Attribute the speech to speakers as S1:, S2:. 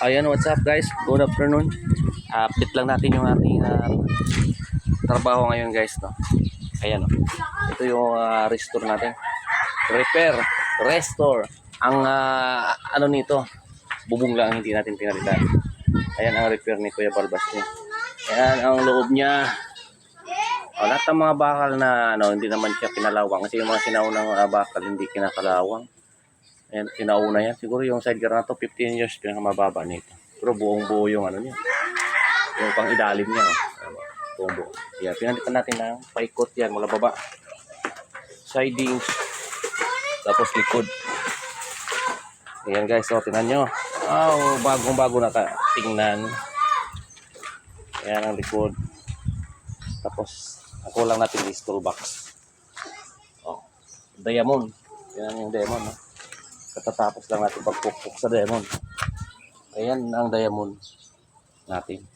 S1: Ayan, what's up guys? Good afternoon. Update lang natin yung ating trabaho ngayon guys, no? Ayan, no? Ito yung restore natin. Repair, restore. Ang ano nito, bubong lang hindi natin pinalitan. Ayan ang repair ni Kuya Balbas niya. Ayan ang loob niya. Lahat ng mga bakal na hindi naman siya kinalawang kasi yung mga sinaunang bakal hindi kinakalawang. Ayan, sinauna yan. Siguro yung side gear na to 15 years pinakamababa nito. Pero buong buo yung ano niya. Yung pang ilalim niya. Buong buo. Yan, pinalitan natin ng paikot yan mula baba. Sidings. Tapos likod. Ayan guys, so tingnan nyo. Bagong bago na tingnan. Ayan ang likod. Tapos nakulang natin yung toolbox. Diamond. Yan yung diamond. No? Katatapos lang natin pagpukpuk sa diamond. Ayan ang diamond natin.